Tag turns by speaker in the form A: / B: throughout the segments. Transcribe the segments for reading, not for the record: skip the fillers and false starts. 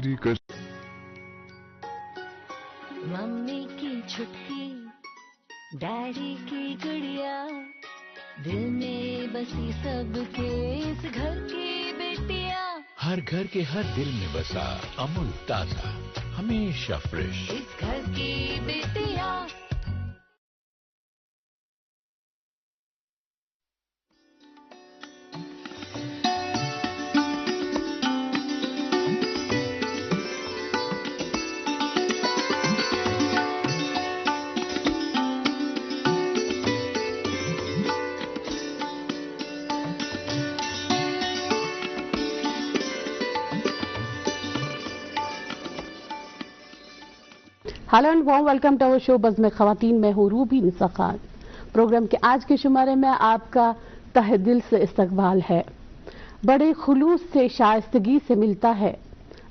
A: तेरी
B: मम्मी की छुटकी, डैडी की गुड़िया, दिल में बसी सबके इस घर की बेटिया।
C: हर घर के हर दिल में बसा अमूल ताजा, हमेशा फ्रेश।
B: इस घर की बेटिया।
D: Hello and warm welcome to our show Buzz में ख़वातीन। मैं हूँ रूबी निसा खान। प्रोग्राम के आज के शुमारे में आपका तहे दिल से इस्तकबाल है। बड़े खुलूस से शाइस्तगी से मिलता है,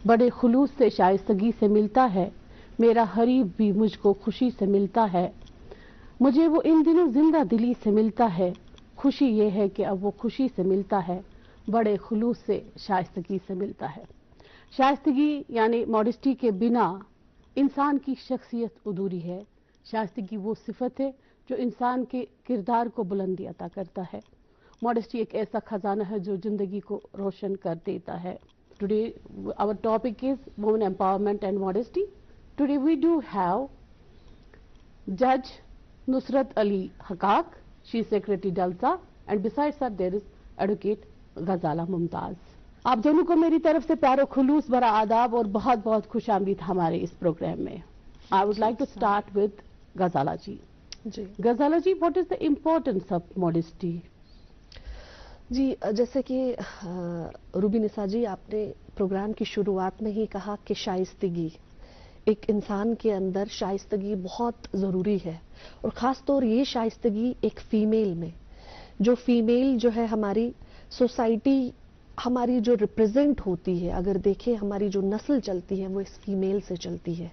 D: बड़े खुलूस से शाइस्तगी से मिलता है, मेरा हरीब भी मुझको खुशी से मिलता है। मुझे वो इन दिनों जिंदा दिली से मिलता है, खुशी ये है कि अब वो खुशी से मिलता है, बड़े खुलूस से शाइस्तगी से मिलता है। शाइस्तगी यानी मॉडेस्टी के बिना इंसान की शख्सियत अधूरी है। शाइस्तगी वो सिफत है जो इंसान के किरदार को बुलंदी अता करता है। मॉडेस्टी एक ऐसा खजाना है जो जिंदगी को रोशन कर देता है। Today our topic is women empowerment and modesty. Today we do have जज Nusrat Ali Hakak, she is secretary DLSA, and besides her there is advocate Ghazala Mumtaz. आप दोनों को मेरी तरफ से प्यारो खुलूस भरा आदाब और बहुत बहुत खुश आमदीद हमारे इस प्रोग्राम में। I would like to start with Ghazala ji. Ghazala ji, what is the importance of modesty?
E: जी, जैसे कि रूबी निसा जी, आपने प्रोग्राम की शुरुआत में ही कहा कि शाइस्तगी, एक इंसान के अंदर शाइस्तगी बहुत ज़रूरी है, और ख़ास तौर ये शाइस्तगी एक फ़ीमेल में, जो फ़ीमेल जो है हमारी सोसाइटी हमारी जो रिप्रेजेंट होती है, अगर देखें हमारी जो नस्ल चलती है वो इस फीमेल से चलती है।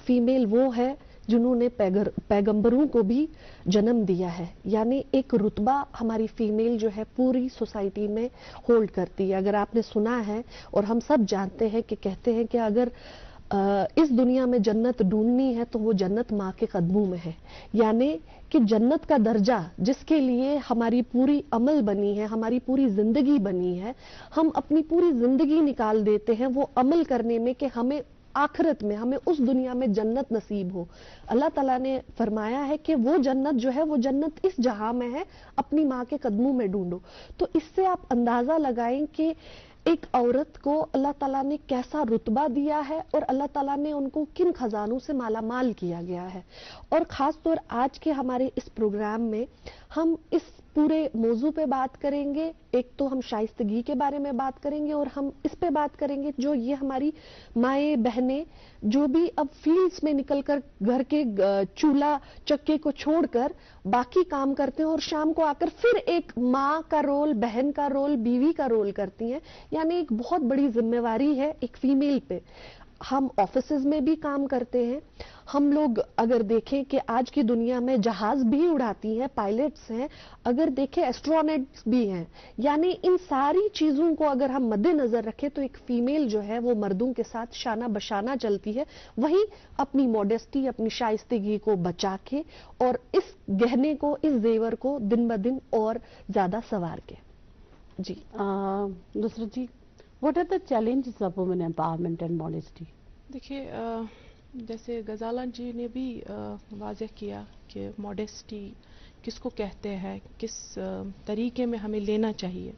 E: फीमेल वो है जिन्होंने पैगंबरों को भी जन्म दिया है, यानी एक रुतबा हमारी फीमेल जो है पूरी सोसाइटी में होल्ड करती है। अगर आपने सुना है और हम सब जानते हैं कि कहते हैं कि अगर इस दुनिया में जन्नत ढूंढनी है तो वो जन्नत माँ के कदमों में है, यानी कि जन्नत का दर्जा जिसके लिए हमारी पूरी अमल बनी है, हमारी पूरी जिंदगी बनी है, हम अपनी पूरी जिंदगी निकाल देते हैं वो अमल करने में कि हमें आखिरत में, हमें उस दुनिया में जन्नत नसीब हो। अल्लाह ताला ने फरमाया है कि वो जन्नत जो है वो जन्नत इस जहां में है, अपनी माँ के कदमों में ढूंढो। तो इससे आप अंदाजा लगाएं कि एक औरत को अल्लाह ताला ने कैसा रुतबा दिया है और अल्लाह ताला ने उनको किन खजानों से मालामाल किया गया है। और ख़ास तौर आज के हमारे इस प्रोग्राम में हम इस पूरे मौजू पे बात करेंगे। एक तो हम शाइस्तगी के बारे में बात करेंगे और हम इस पे बात करेंगे जो ये हमारी माएँ बहनें जो भी अब फील्ड्स में निकलकर घर के चूल्हा चक्के को छोड़कर बाकी काम करते हैं और शाम को आकर फिर एक माँ का रोल, बहन का रोल, बीवी का रोल करती हैं, यानी एक बहुत बड़ी जिम्मेवारी है एक फीमेल पे। हम ऑफिसेज में भी काम करते हैं, हम लोग अगर देखें कि आज की दुनिया में जहाज भी उड़ाती हैं, पायलट्स हैं, अगर देखें एस्ट्रोनॉट्स भी हैं, यानी इन सारी चीजों को अगर हम मद्देनजर रखें तो एक फीमेल जो है वो मर्दों के साथ शाना बशाना चलती है, वहीं अपनी मॉडेस्टी, अपनी शाइस्तगी को बचा के और इस गहने को, इस जेवर को दिन ब दिन और ज्यादा संवार के। जी
D: Nusrat ji, what are the challenges of women empowerment and modesty?
F: देखिए, जैसे गजाला जी ने भी वाज़ेह किया कि मॉडेस्टी किसको कहते हैं, किस तरीके में हमें लेना चाहिए।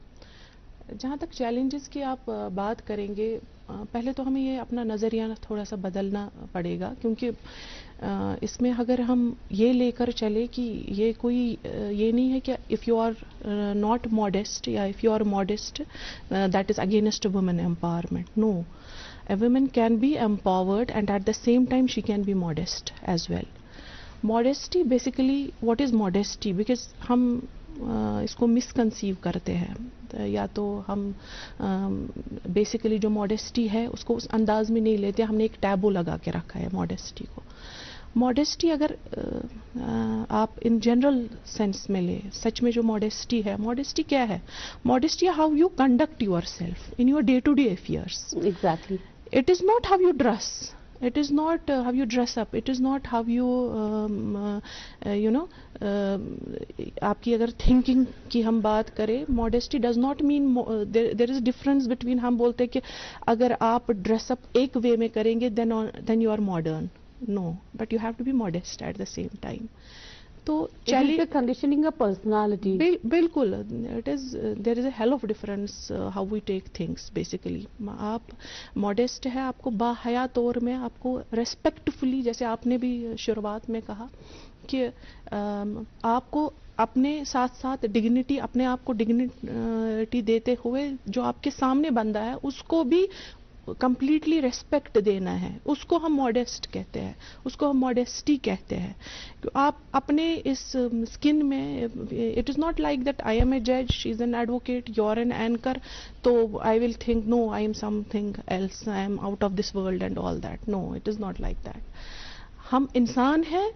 F: जहाँ तक चैलेंजेस की आप बात करेंगे, पहले तो हमें ये अपना नज़रिया थोड़ा सा बदलना पड़ेगा, क्योंकि इसमें अगर हम ये लेकर चले कि ये कोई ये नहीं है कि if you are not modest या if you are modest that is against women empowerment. No, a woman can be empowered and at the same time she can be modest as well. Modesty, basically what is modesty? Because हम इसको मिसकंसीव करते हैं, या तो हम basically जो modesty है उसको उस अंदाज में नहीं लेते, हमने एक टैबू लगा के रखा है मॉडेस्टी को। मॉडेस्टी अगर आप इन जनरल सेंस में ले, सच में जो मॉडेस्टी है, मॉडेस्टी क्या है? Modesty how you conduct yourself in your day to day affairs.
D: Exactly.
F: It is not how you dress. It is not how you dress up. It is not how you आपकी अगर thinking की हम बात करें, modesty does not mean there is a difference between हम बोलते हैं कि अगर आप dress up एक way में करेंगे then you are modern. No, but you have to be modest at the same time. तो
D: चलिए कंडीशनिंग ऑफ पर्सनालिटी
F: बिल्कुल, there is a hell of difference how we take things basically. आप modest है, आपको बाहया तौर में, आपको रेस्पेक्टफुली, जैसे आपने भी शुरुआत में कहा कि आपको अपने साथ साथ डिग्निटी, अपने आप को डिग्निटी देते हुए जो आपके सामने बंदा है उसको भी कंप्लीटली रेस्पेक्ट देना है. उसको हम मॉडेस्ट कहते हैं, उसको हम मॉडेस्टी कहते हैं. आप अपने इस स्किन में, it is not like that I am a जज, she is an advocate, you are an anchor, तो I will think no I am something else, I am out of this world and all that. No, it is not like that. हम इंसान हैं,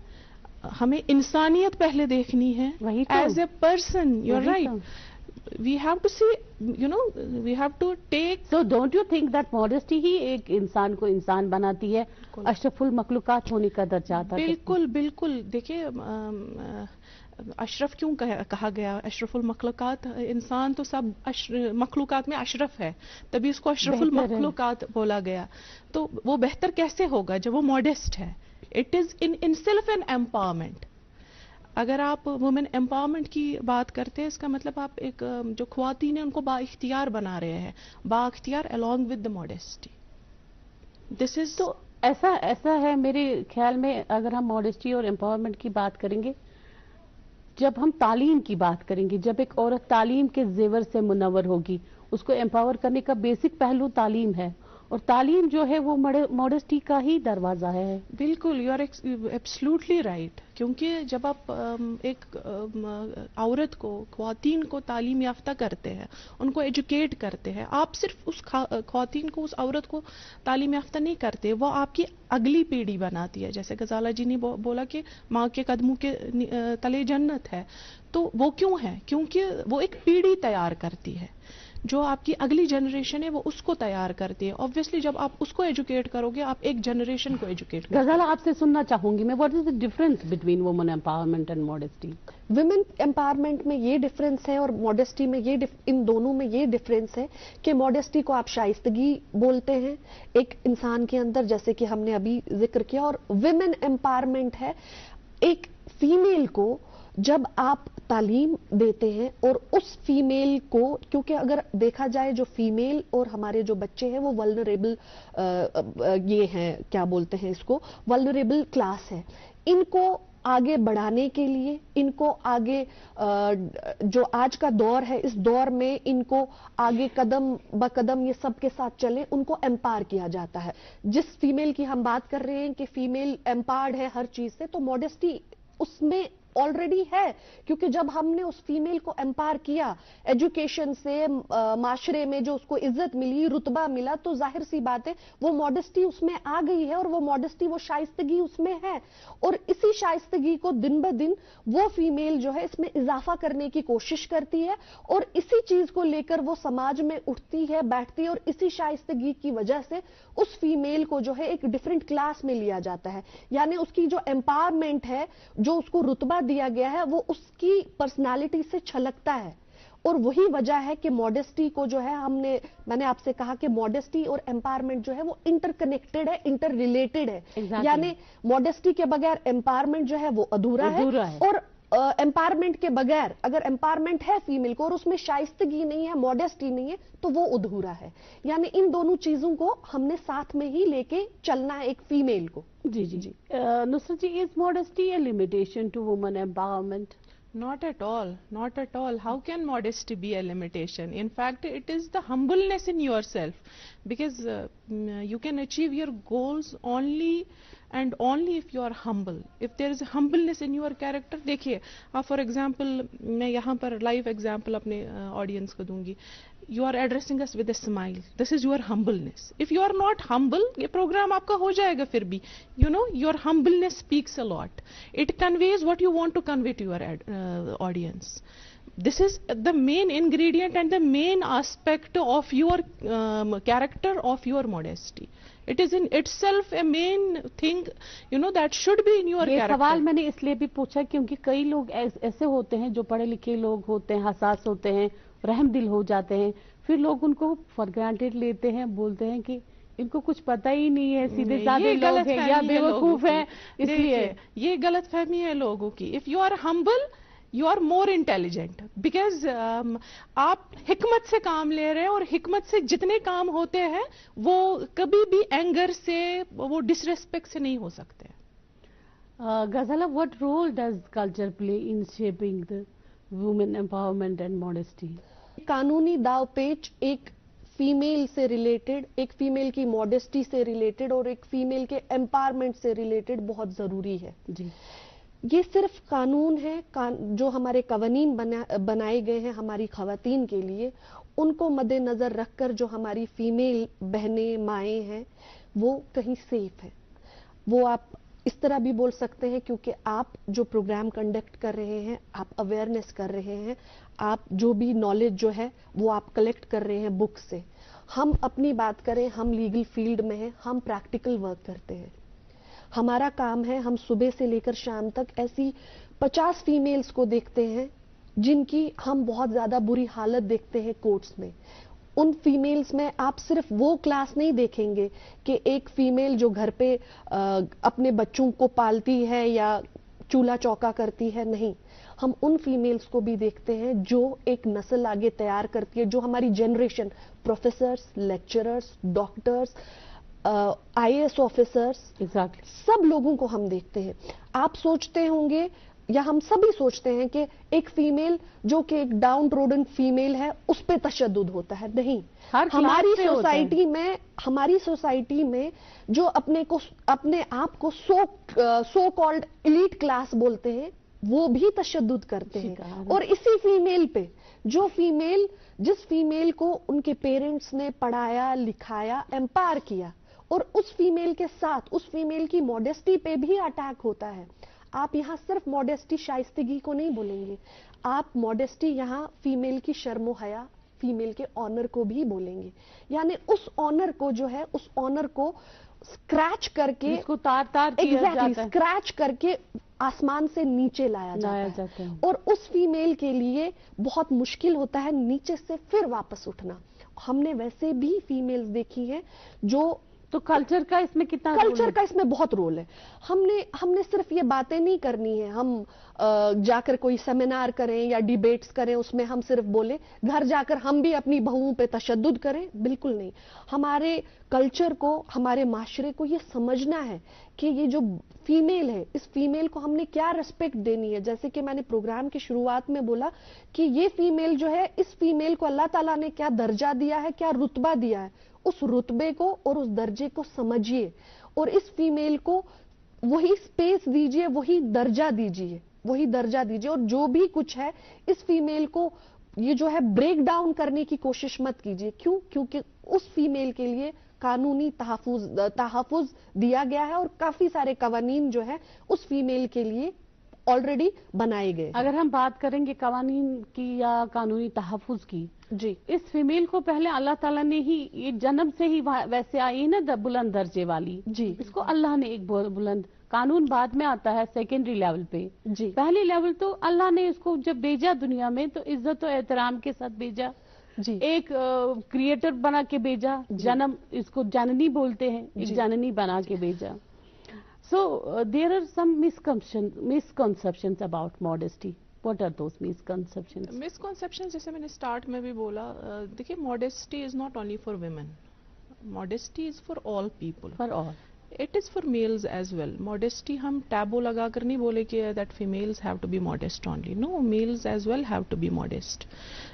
F: हमें इंसानियत पहले देखनी है as a person. You are right. We have to see, we have to take.
D: So don't you think that modesty ही एक इंसान को इंसान बनाती है, अशरफुल मखलूकात होने का दर्जा आता है?
F: बिल्कुल बिल्कुल. देखिए, अशरफ क्यों कहा गया? अशरफुल मखलूकात, इंसान तो सब मखलूकात में अशरफ है, तभी उसको अशरफुल मखलूकात बोला गया. तो वो बेहतर कैसे होगा जब वो मॉडेस्ट है? It is in self N empowerment. अगर आप वुमेन एम्पावरमेंट की बात करते हैं, इसका मतलब आप एक जो ख्वातीन है उनको बाइख्तियार बना रहे हैं, बाइख्तियार along with the modesty. This is
D: तो ऐसा है मेरे ख्याल में. अगर हम मॉडेस्टी और एम्पावरमेंट की बात करेंगे, जब हम तालीम की बात करेंगे, जब एक औरत तालीम के जेवर से मुनव्वर होगी, उसको एम्पावर करने का बेसिक पहलू तालीम है, और तालीम जो है वो मॉडेस्टी का ही दरवाजा है.
F: बिल्कुल, यू आर एब्सोल्युटली राइट. क्योंकि जब आप एक औरत को, ख्वातीन को तालीम याफ्ता करते हैं, उनको एजुकेट करते हैं, आप सिर्फ उस ख्वातीन को, उस औरत को तालीम याफ्ता नहीं करते, वो आपकी अगली पीढ़ी बनाती है. जैसे गजाला जी ने बोला कि माँ के कदमों के तले जन्नत है. तो वो क्यों है? क्योंकि वो एक पीढ़ी तैयार करती है, जो आपकी अगली जनरेशन है वो उसको तैयार करती है. ऑब्वियसली जब आप उसको एजुकेट करोगे, आप एक जनरेशन को एजुकेट करोगे.
D: गजाला, आपसे सुनना चाहूंगी मैं, what is the difference between women empowerment and modesty?
E: Women empowerment में ये डिफरेंस है और मॉडेस्टी में ये इन दोनों में ये डिफरेंस है कि मॉडेस्टी को आप शाइस्तगी बोलते हैं एक इंसान के अंदर, जैसे कि हमने अभी जिक्र किया, और वुमेन एम्पावरमेंट है एक फीमेल को जब आप तालीम देते हैं और उस फीमेल को, क्योंकि अगर देखा जाए जो फीमेल और हमारे जो बच्चे हैं वो वल्नरेबल ये हैं, क्या बोलते हैं इसको, वल्नरेबल क्लास है. इनको आगे बढ़ाने के लिए, इनको आगे जो आज का दौर है, इस दौर में इनको आगे कदम ब कदम ये सब के साथ चले, उनको एम्पावर किया जाता है. जिस फीमेल की हम बात कर रहे हैं कि फीमेल एम्पावर्ड है हर चीज से, तो मॉडेस्टी उसमें ऑलरेडी है, क्योंकि जब हमने उस फीमेल को एम्पावर किया, एजुकेशन से, माशरे में जो उसको इज्जत मिली, रुतबा मिला, तो जाहिर सी बात है वो मॉडेस्टी उसमें आ गई है, और वो मॉडेस्टी, वो शाइस्तगी उसमें है. और इसी शाइस्तगी को दिन ब दिन वो फीमेल जो है इसमें इजाफा करने की कोशिश करती है, और इसी चीज को लेकर वो समाज में उठती है, बैठती है, और इसी शाइस्तगी की वजह से उस फीमेल को जो है एक डिफरेंट क्लास में लिया जाता है. यानी उसकी जो एम्पावरमेंट है, जो उसको रुतबा दिया गया है, वो उसकी पर्सनालिटी से छलकता है. और वही वजह है कि मॉडेस्टी को जो है मैंने आपसे कहा कि मॉडेस्टी और एम्पावरमेंट जो है वो इंटरकनेक्टेड है, इंटर रिलेटेड है. यानी मॉडेस्टी के बगैर एम्पावरमेंट जो है वो अधूरा है. और एम्पावरमेंट के बगैर, अगर एम्पावरमेंट है फीमेल को और उसमें शाइस्तगी नहीं है, मॉडेस्टी नहीं है, तो वो अधूरा है. यानी इन दोनों चीजों को हमने साथ में ही लेके चलना है एक फीमेल को.
D: जी जी जी. Nusrat ji, is modesty a limitation to women empowerment?
F: Not at all, not at all. How can modesty be a limitation? In fact, it is the humbleness in yourself, because you can achieve your goals only and only if you are humble. If there is a humbleness in your character, देखिए आप for example, मैं यहाँ पर live example अपने audience को दूंगी. You are addressing us with a smile. This is your humbleness. If you are not humble, ये program आपका हो जाएगा फिर भी. You know, your humbleness speaks a lot. It conveys what you want to convey to your audience. This is the main ingredient and the main aspect of your character, of your modesty. It is in itself a main thing, that should be in your
D: یہ
F: character.
D: سوال میں نے اس لیے بھی پوچھا کیونکہ کئی لوگ ایسے ہوتے ہیں جو پڑھے لکھے لوگ ہوتے ہیں, حساس ہوتے ہیں, رحم دل ہو جاتے ہیں, پھر لوگ ان کو فار گرانٹیڈ لیتے ہیں, بولتے ہیں کہ ان کو کچھ پتہ ہی نہیں ہے, سیدھے سادے لوگ ہیں یا بیوقوف ہیں, اس لیے
F: یہ غلط فہمی ہے لوگوں کی. If you are humble you are more intelligent, because آپ حکمت سے کام لے رہے ہیں, اور حکمت سے جتنے کام ہوتے ہیں وہ کبھی بھی اینگر سے, وہ ڈس ریسپیکٹ سے نہیں ہو سکتے.
D: Ghazala, what role does culture play in shaping the women empowerment and modesty?
E: قانونی داو پیچ ایک فیمیل سے ریلیٹڈ, ایک فیمیل کی ماڈسٹی سے ریلیٹڈ اور ایک فیمیل کے امپاورمنٹ سے ریلیٹڈ بہت ضروری ہے.
D: جی,
E: یہ صرف قانون ہے جو ہمارے قوانین بنائے گئے ہیں ہماری خواتین کے لیے, ان کو مد نظر رکھ کر جو ہماری فیمیل بہنیں مائیں ہیں وہ کہیں سیف ہے. وہ آپ اس طرح بھی بول سکتے ہیں کیونکہ آپ جو پروگرام کنڈکٹ کر رہے ہیں, آپ اویئرنیس کر رہے ہیں, آپ جو بھی نالج جو ہے وہ آپ کلیکٹ کر رہے ہیں بک سے. ہم اپنی بات کریں, ہم لیگل فیلڈ میں ہیں, ہم پریکٹیکل ورک کرتے ہیں. ہمارا کام ہے, ہم صبح سے لے کر شام تک ایسی 50 فیمیلز کو دیکھتے ہیں جن کی ہم بہت زیادہ بری حالت دیکھتے ہیں کورٹس میں. ان فیمیلز میں آپ صرف وہ کلاس نہیں دیکھیں گے کہ ایک فیمیل جو گھر پہ اپنے بچوں کو پالتی ہے یا چولہا چوکا کرتی ہے, نہیں, ہم ان فیمیلز کو بھی دیکھتے ہیں جو ایک نسل آگے تیار کرتی ہے, جو ہماری generation, professors, lecturers, doctors, I A S officers, سب لوگوں کو ہم دیکھتے ہیں. آپ سوچتے ہوں گے یا ہم سبھی سوچتے ہیں کہ ایک فیمیل جو کہ ایک ڈاؤن ٹروڈن فیمیل ہے اس پہ تشدد ہوتا ہے. نہیں, ہماری سوسائٹی میں جو اپنے آپ کو سو کالڈ ایلیٹ کلاس بولتے ہیں وہ بھی تشدد کرتے ہیں. اور اسی فیمیل پہ جس فیمیل کو ان کے پیرنٹس نے پڑھایا, لکھایا, امپاور کیا, اور اس فیمیل کے ساتھ اس فیمیل کی ماڈسٹی پہ بھی اٹیک ہوتا ہے. آپ یہاں صرف ماڈسٹی, شائستگی کو نہیں بولیں گے, آپ ماڈسٹی یہاں فیمیل کی شرم و حیا, فیمیل کے آنر کو بھی بولیں گے. یعنی اس آنر کو جو ہے, اس آنر کو اسکریچ کر کے,
D: اس کو تار
E: اسکریچ کر کے آسمان سے نیچے لایا جاتا ہے. اور اس فیمیل کے لیے بہت مشکل ہوتا ہے نیچے سے پھر واپس اٹھنا. ہم نے ویسے بھی فیمیلز دیکھی ہیں جو,
D: تو کلچر کا اس میں کتنا,
E: کلچر کا اس میں بہت رول ہے. ہم نے صرف یہ باتیں نہیں کرنی ہے, ہم جا کر کوئی سیمینار کریں یا ڈیبیٹس کریں, اس میں ہم صرف بولیں, گھر جا کر ہم بھی اپنی بہوؤں پہ تشدد کریں, بالکل نہیں. ہمارے کلچر کو, ہمارے معاشرے کو یہ سمجھنا ہے کہ یہ جو فیمیل ہے, اس فیمیل کو ہم نے کیا ریسپیکٹ دینی ہے. جیسے کہ میں نے پروگرام کی شروعات میں بولا کہ یہ فیمیل جو ہے, اس فیمیل کو اللہ تعالیٰ نے کیا درجہ دیا ہے, کیا رتبہ دیا ہے, اس رتبے کو اور اس درجے کو سمجھیے, اور اس فیمیل کو وہی سپیس دیجیے, وہی درجہ دیجیے. اور جو بھی کچھ ہے اس فیمیل کو یہ جو ہے بریک ڈاؤن کرنے کی کوشش مت کیجیے. کیوں؟ کیونکہ اس فیمیل کے لیے قانونی تحفظ دیا گیا ہے, اور کافی سارے قوانین جو ہے اس فیمیل کے لیے آلریڈی بنائے گئے.
D: اگر ہم بات کریں گے قوانین کی یا قانونی تحفظ کی,
E: جی,
D: اس فیمیل کو پہلے اللہ تعالیٰ نے ہی, یہ جنم سے ہی ویسے آئی نا بلند درجے والی,
E: جی,
D: اس کو اللہ نے ایک بلند, قانون بعد میں آتا ہے سیکنڈری لیول پہ.
E: جی,
D: پہلی لیول تو اللہ نے اس کو جب بھیجا دنیا میں تو عزت و احترام کے ساتھ بھیجا,
E: جی,
D: ایک کریٹر بنا کے بھیجا, جنم, اس کو جننی بولتے ہیں, ایک جننی بنا کے بھیجا. So there are some misconceptions about modesty. What are those misconceptions?
F: Misconceptions جیسے میں نے اسٹارٹ میں بھی بولا, دیکھیے modesty is not only for women, modesty is for all people.
D: For all.
F: It is for males as well. Modesty ہم taboo لگا کر نہیں بولے کہ that females have to be modest only. No, males as well have to be modest.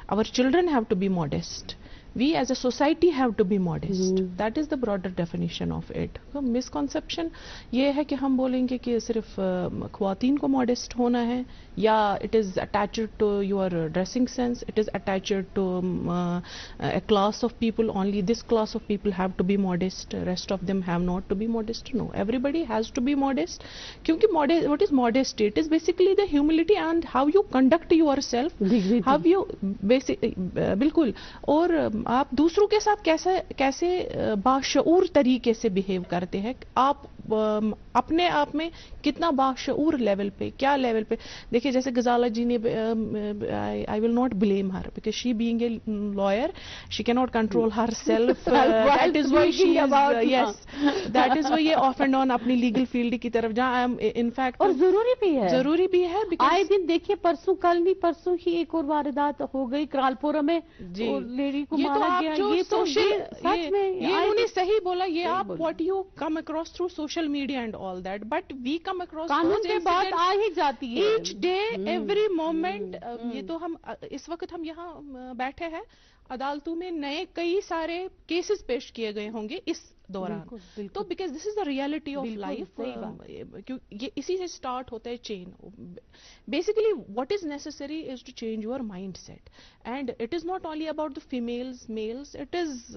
F: Our children have to be modest. We as a society have to be modest. That is the broader definition of it. So misconception یہ ہے کہ ہم بولیں گے کہ صرف خواتین کو modest ہونا ہے, یا it is attached to your dressing sense, it is attached to a class of people, only this class of people have to be modest, rest of them have not to be modest. No, everybody has to be modest. کیونکہ what is modesty? It is basically the humility and how you conduct yourself, how you بالکل. اور आप दूसरों के साथ कैसे बाशऊर तरीके से बिहेव करते हैं, आप अपने आप में कितना बाशऊर लेवल पे, क्या लेवल पे. देखिए जैसे गजाला जी ने, I will not blame her because she being a lawyer she can not control her self. That is why she is, yes that is why ये ऑफ एंड ऑन अपनी लीगल फील्ड की तरफ जहां I am in fact.
D: और जरूरी भी है
F: आए
D: दिन देखिए, परसों ही एक और वारदात हो गई क्रालपुरा में, लेडी को मारा गया. ये तो सच में
F: ये उन्होंने सही बोला. ये आप what you come across through social media and all that, but we come across
D: कानून पे बात आ ही जाती है
F: ईच डे एवरी मोमेंट. ये तो हम इस वक्त हम यहाँ बैठे हैं, अदालतों में नए कई सारे केसेस पेश किए गए होंगे इस दौरान. तो because this is the reality of life. ये इसी से स्टार्ट होता है chain. Basically what is necessary is to change your mindset, and it is not only about the females males, it is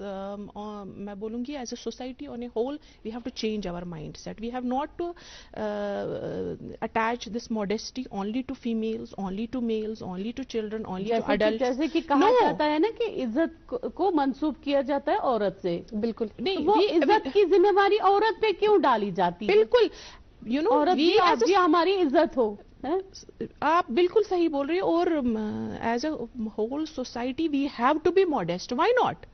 F: मैं बोलूंगी as a society on a whole we have to change our mindset. We have not to attach this modesty only to females, only to males, only to children, only to adult.
D: जैसे कि कहा जाता है ना कि इज्जत को मंसूब किया जाता है औरत से.
E: बिल्कुल
D: नहीं, इज्जत की जिम्मेवारी औरत पे क्यों डाली जाती है?
F: बिल्कुल, यू नो,
D: औरत भी आज भी हमारी इज्जत हो.
F: आप बिल्कुल सही बोल रही हो. और as a whole society we have to be modest. Why not?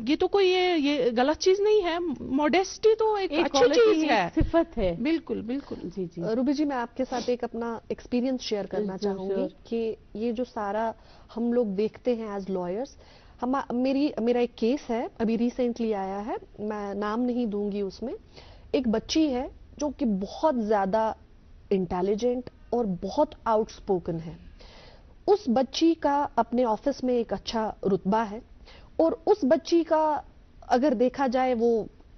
F: ये तो कोई ये गलत चीज नहीं है. मॉडेस्टी तो एक अच्छी चीज है,
D: सिफत है.
F: बिल्कुल बिल्कुल.
D: जी.
E: रूबी जी, मैं आपके साथ एक अपना एक्सपीरियंस शेयर करना चाहूंगी कि ये जो सारा हम लोग देखते हैं एज लॉयर्स, मेरा एक केस है अभी रिसेंटली आया है, मैं नाम नहीं दूंगी. उसमें एक बच्ची है जो कि बहुत ज्यादा इंटेलिजेंट और बहुत आउटस्पोकन है. उस बच्ची का अपने ऑफिस में एक अच्छा रुतबा है, और उस बच्ची का अगर देखा जाए वो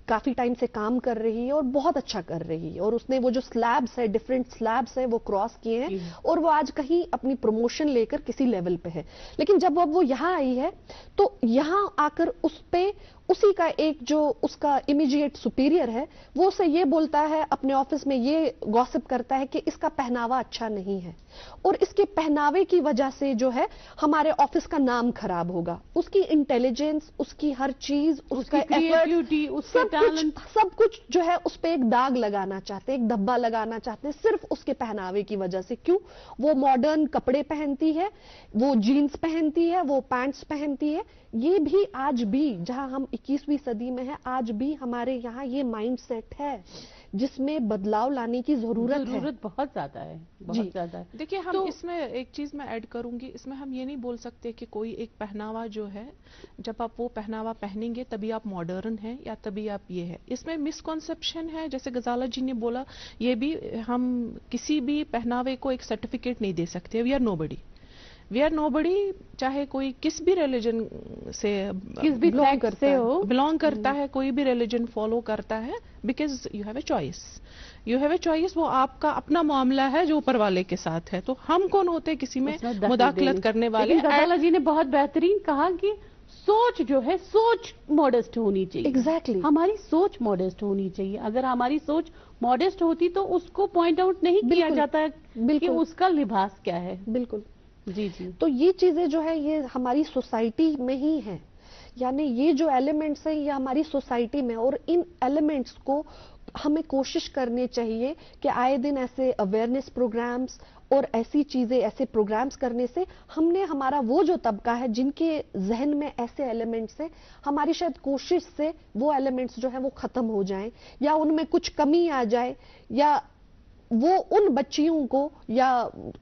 E: काफी टाइम से काम कर रही है और बहुत अच्छा कर रही है, और उसने वो जो स्लैब्स है, डिफरेंट स्लैब्स है, वो क्रॉस किए हैं, और वो आज कहीं अपनी प्रमोशन लेकर किसी लेवल पे है. लेकिन जब अब वो यहाँ आई है तो यहाँ आकर उस पे उसी का एक जो उसका इमीडिएट सुपीरियर है वो उसे ये बोलता है, अपने ऑफिस में ये गॉसिप करता है कि इसका पहनावा अच्छा नहीं है, और इसके पहनावे की वजह से जो है हमारे ऑफिस का नाम खराब होगा. उसकी इंटेलिजेंस, उसकी हर चीज, उसका
D: क्रिएटिविटी, उसका टैलेंट,
E: सब कुछ जो है उस पे एक दाग लगाना चाहते हैं, एक धब्बा लगाना चाहते हैं, सिर्फ उसके पहनावे की वजह से. क्यों? वो मॉडर्न कपड़े पहनती है, वो जीन्स पहनती है, वो पैंट्स पहनती है. ये भी आज भी जहां हम 21वीं सदी में है, आज भी हमारे यहाँ ये माइंड सेट है जिसमें बदलाव लाने की जरूरत
D: बहुत ज्यादा है, बहुत ज्यादा है.
F: देखिए हम इसमें एक चीज मैं ऐड करूंगी, इसमें हम ये नहीं बोल सकते कि कोई एक पहनावा जो है, जब आप वो पहनावा पहनेंगे तभी आप मॉडर्न हैं या तभी आप ये है. इसमें मिसकॉन्सेप्शन है. जैसे गजाला जी ने बोला, ये भी हम किसी भी पहनावे को एक सर्टिफिकेट नहीं दे सकते. वी आर नोबडी, चाहे कोई किस भी रिलीजन से,
D: किस भी बिलोंग
F: करता है, कोई भी रिलीजन फॉलो करता है, because you have a choice. वो आपका अपना मामला है जो ऊपर वाले के साथ है. तो हम कौन होते हैं किसी में मुदाखलत करने वाले?
D: गजाला जी ने बहुत बेहतरीन कहा कि सोच जो है, सोच मॉडेस्ट होनी चाहिए.
E: एग्जैक्टली
D: हमारी सोच मॉडेस्ट होनी चाहिए. अगर हमारी सोच मॉडेस्ट होती तो उसको पॉइंट आउट नहीं किया जाता है कि उसका लिबास क्या है.
E: बिल्कुल.
D: जी.
E: तो ये चीजें जो है ये हमारी सोसाइटी में ही है, यानी ये जो एलिमेंट्स हैं ये हमारी सोसाइटी में, और इन एलिमेंट्स को हमें कोशिश करनी चाहिए कि आए दिन ऐसे अवेयरनेस प्रोग्राम्स और ऐसी चीजें, ऐसे प्रोग्राम्स करने से हमने हमारा वो जो तबका है जिनके जहन में ऐसे एलिमेंट्स हैं, हमारी शायद कोशिश से वो एलिमेंट्स जो है वो खत्म हो जाएं, या उनमें कुछ कमी आ जाए, या वो उन बच्चियों को या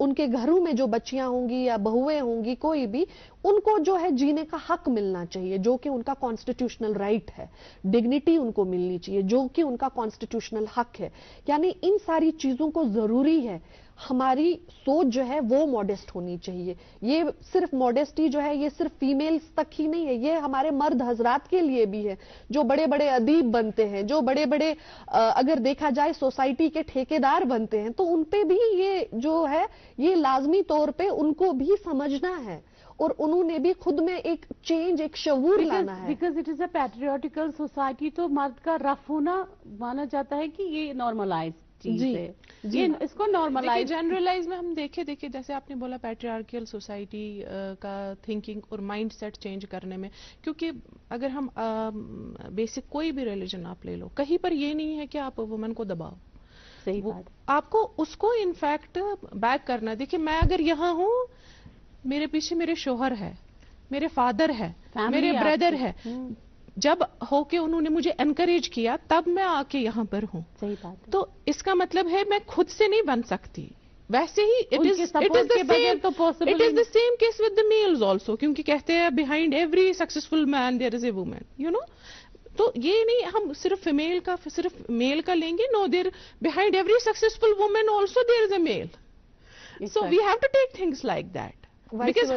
E: उनके घरों में जो बच्चियां होंगी या बहुएं होंगी, कोई भी, उनको जो है जीने का हक मिलना चाहिए जो कि उनका कॉन्स्टिट्यूशनल राइट है. डिग्निटी उनको मिलनी चाहिए जो कि उनका कॉन्स्टिट्यूशनल हक है. यानी इन सारी चीजों को जरूरी है हमारी सोच जो है वो मॉडेस्ट होनी चाहिए. ये सिर्फ मॉडेस्टी जो है ये सिर्फ फीमेल्स तक ही नहीं है, ये हमारे मर्द हजरात के लिए भी है जो बड़े बड़े अदीब बनते हैं, जो बड़े बड़े अगर देखा जाए सोसाइटी के ठेकेदार बनते हैं, तो उनपे भी ये जो है ये लाजमी तौर पे उनको भी समझना है, और उन्होंने भी खुद में एक चेंज, एक शऊर लाना है.
D: Because it is a patriarchal society, तो मर्द का रफ होना माना जाता है कि ये नॉर्मलाइज चीज
E: जी,
D: है,
E: जी।
D: ये इसको नॉर्मलाइज
F: जनरलाइज में हम देखिए जैसे आपने बोला पैट्रियार्कियल सोसाइटी का थिंकिंग और माइंड सेट चेंज करने में, क्योंकि अगर हम बेसिक कोई भी रिलीजन आप ले लो, कहीं पर ये नहीं है कि आप वुमेन को दबाओ,
D: सही बात,
F: आपको उसको इनफैक्ट बैक करना। देखिए मैं अगर यहाँ हूँ, मेरे पीछे मेरे शोहर है, मेरे फादर है, मेरे ब्रदर है, जब होके उन्होंने मुझे एनकरेज किया तब मैं आके यहाँ पर हूँ।
D: सही बात है।
F: तो इसका मतलब है मैं खुद से नहीं बन सकती। वैसे ही it is the same case with the males also, क्योंकि कहते हैं behind every successful man there is a woman, you know. तो ये नहीं हम सिर्फ फीमेल का सिर्फ मेल का लेंगे, no, there behind every successful woman also there is a male. So we have to take things like that, because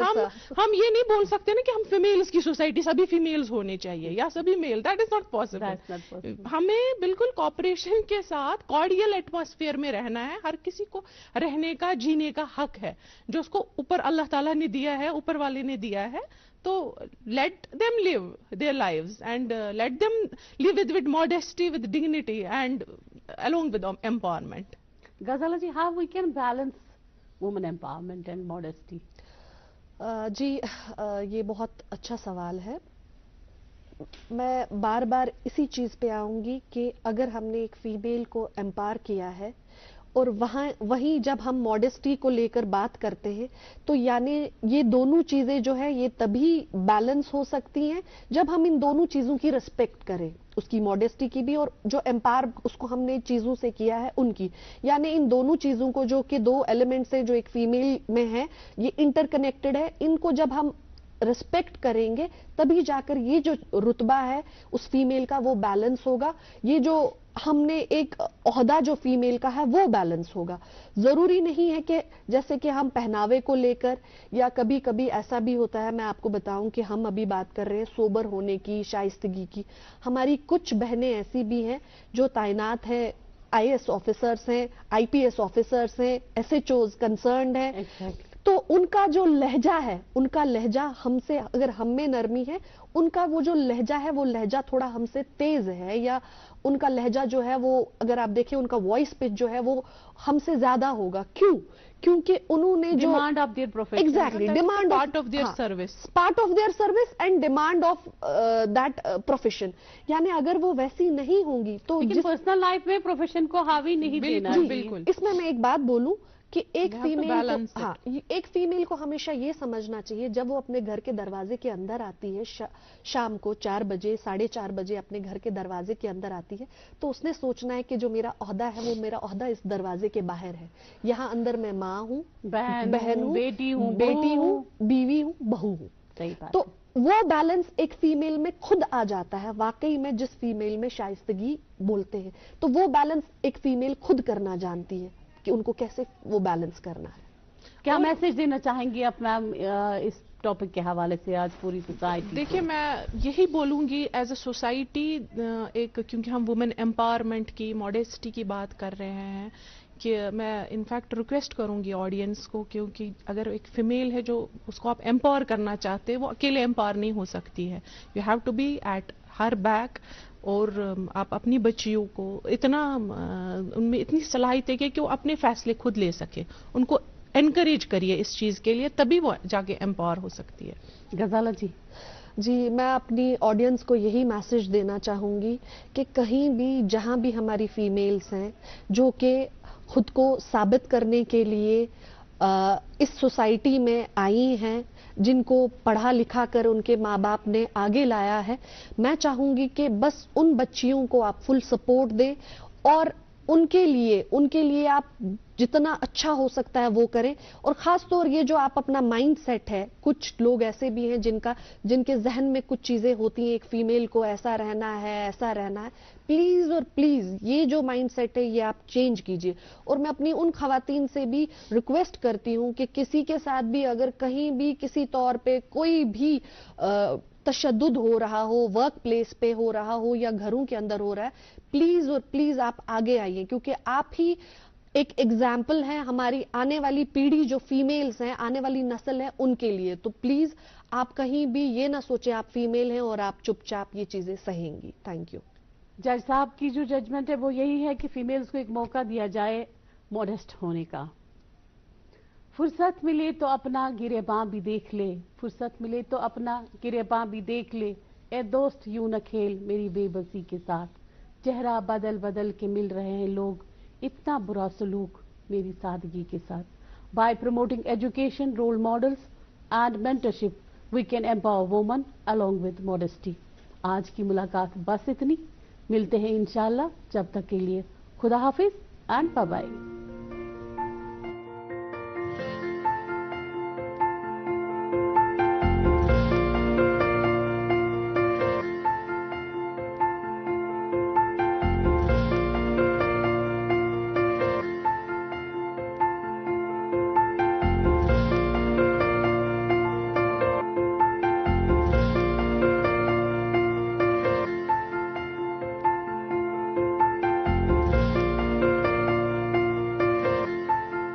F: हम ये नहीं बोल सकते ना कि हम फीमेल्स की सोसाइटी सभी फीमेल्स होने चाहिए या सभी male, that is not possible. हमें बिल्कुल कॉपरेशन के साथ कॉर्डियल एटमॉस्फेयर में रहना है। हर किसी को रहने का, जीने का हक है जो उसको ऊपर अल्लाह ताला ने दिया है, ऊपर वाले ने दिया है। तो let them live their lives and let them live with modesty, with dignity and along with empowerment.
D: Ghazala ji, how we can balance women empowerment and modesty?
E: जी, ये बहुत अच्छा सवाल है। मैं बार बार इसी चीज पे आऊंगी कि अगर हमने एक फीमेल को एम्पावर किया है और वहीं जब हम मॉडेस्टी को लेकर बात करते हैं, तो यानी ये दोनों चीजें जो है ये तभी बैलेंस हो सकती हैं जब हम इन दोनों चीजों की रिस्पेक्ट करें, उसकी मॉडेस्टी की भी और जो एम्पावर उसको हमने चीजों से किया है उनकी। यानी इन दोनों चीजों को, जो कि दो एलिमेंट्स हैं जो एक फीमेल में है, ये इंटरकनेक्टेड है। इनको जब हम रिस्पेक्ट करेंगे तभी जाकर ये जो रुतबा है उस फीमेल का वो बैलेंस होगा। ये जो हमने एक ओहदा जो फीमेल का है वो बैलेंस होगा। जरूरी नहीं है कि जैसे कि हम पहनावे को लेकर, या कभी कभी ऐसा भी होता है, मैं आपको बताऊं कि हम अभी बात कर रहे हैं सोबर होने की, शाइस्तगी की। हमारी कुछ बहनें ऐसी भी हैं जो तैनात है, आईएएस ऑफिसर्स हैं, आईपीएस ऑफिसर्स हैं, एसएचओज कंसर्न्ड हैं। तो उनका जो लहजा है, उनका लहजा हमसे, अगर हम में नरमी है, उनका वो जो लहजा है वो लहजा थोड़ा हमसे तेज है, या उनका लहजा जो है वो, अगर आप देखें उनका वॉइस पिच जो है वो हमसे ज्यादा होगा। क्यों? क्योंकि उन्होंने जो
D: demand of their profession,
E: exactly, demand
F: part of their service,
E: part of their service and demand of that profession. यानी अगर वो वैसी नहीं होंगी तो
D: पर्सनल लाइफ में प्रोफेशन को हावी नहीं देना।
F: बिल्कुल।
E: इसमें मैं एक बात बोलूं कि एक फीमेल को,
F: हाँ,
E: एक फीमेल को हमेशा ये समझना चाहिए, जब वो अपने घर के दरवाजे के अंदर आती है, शाम को 4 बजे 4:30 बजे अपने घर के दरवाजे के अंदर आती है, तो उसने सोचना है कि जो मेरा ओहदा है वो मेरा ओहदा इस दरवाजे के बाहर है। यहाँ अंदर मैं माँ हूँ, बहन हूँ, बेटी हूँ, बीवी हूँ, बहू हूँ।
D: सही बात।
E: तो वो बैलेंस एक फीमेल में खुद आ जाता है। वाकई में जिस फीमेल में शाइस्तगी बोलते हैं, तो वो बैलेंस एक फीमेल खुद करना जानती है कि उनको कैसे वो बैलेंस करना है।
D: क्या मैसेज देना चाहेंगी आप मैम इस टॉपिक के हवाले से आज पूरी सोसाइटी?
F: देखिए, मैं यही बोलूंगी एज अ सोसाइटी, एक, क्योंकि हम वुमेन एम्पावरमेंट की, मॉडेस्टी की बात कर रहे हैं, कि मैं इनफैक्ट रिक्वेस्ट करूंगी ऑडियंस को, क्योंकि अगर एक फीमेल है जो उसको आप एम्पावर करना चाहते हैं, वो अकेले एम्पावर नहीं हो सकती है। You have to be at her back, और आप अपनी बच्चियों को इतना, उनमें इतनी सलाहियत है कि वो अपने फैसले खुद ले सके, उनको एनकरेज करिए इस चीज के लिए, तभी वो जाके एम्पावर हो सकती है।
D: गजाला जी?
E: जी, मैं अपनी ऑडियंस को यही मैसेज देना चाहूंगी कि कहीं भी, जहां भी हमारी फीमेल्स हैं जो कि खुद को साबित करने के लिए इस सोसाइटी में आई हैं, जिनको पढ़ा लिखा कर उनके माँ बाप ने आगे लाया है, मैं चाहूंगी कि बस उन बच्चियों को आप फुल सपोर्ट दें और उनके लिए आप जितना अच्छा हो सकता है वो करें। और खास तौर ये जो आप अपना माइंड सेट है, कुछ लोग ऐसे भी हैं जिनके जहन में कुछ चीजें होती हैं, एक फीमेल को ऐसा रहना है, प्लीज और प्लीज ये जो माइंड सेट है ये आप चेंज कीजिए। और मैं अपनी उन खवातीन से भी रिक्वेस्ट करती हूं कि किसी के साथ भी अगर कहीं भी किसी तौर पे कोई भी तशद्दुद हो रहा हो, वर्क प्लेस पे हो रहा हो या घरों के अंदर हो रहा है, प्लीज और प्लीज आप आगे आइए, क्योंकि आप ही एक एग्जाम्पल है हमारी आने वाली पीढ़ी, जो फीमेल्स हैं, आने वाली नस्ल है, उनके लिए। तो प्लीज आप कहीं भी ये ना सोचें आप फीमेल हैं और आप चुपचाप ये चीजें सहेंगी। Thank you.
D: जज साहब की जो जजमेंट है वो यही है कि फीमेल्स को एक मौका दिया जाए मॉडेस्ट होने का। फुर्सत मिले तो अपना गिरेबां भी देख ले, फुर्सत मिले तो अपना गिरेबां भी देख ले, ए दोस्त यूं न खेल मेरी बेबसी के साथ। चेहरा बदल बदल के मिल रहे हैं लोग, इतना बुरा सलूक मेरी सादगी के साथ। By promoting education, role models and mentorship we can empower woman along with modesty. आज की मुलाकात बस इतनी, मिलते हैं इंशाल्लाह, जब तक के लिए खुदा हाफिज एंड बाय बाय।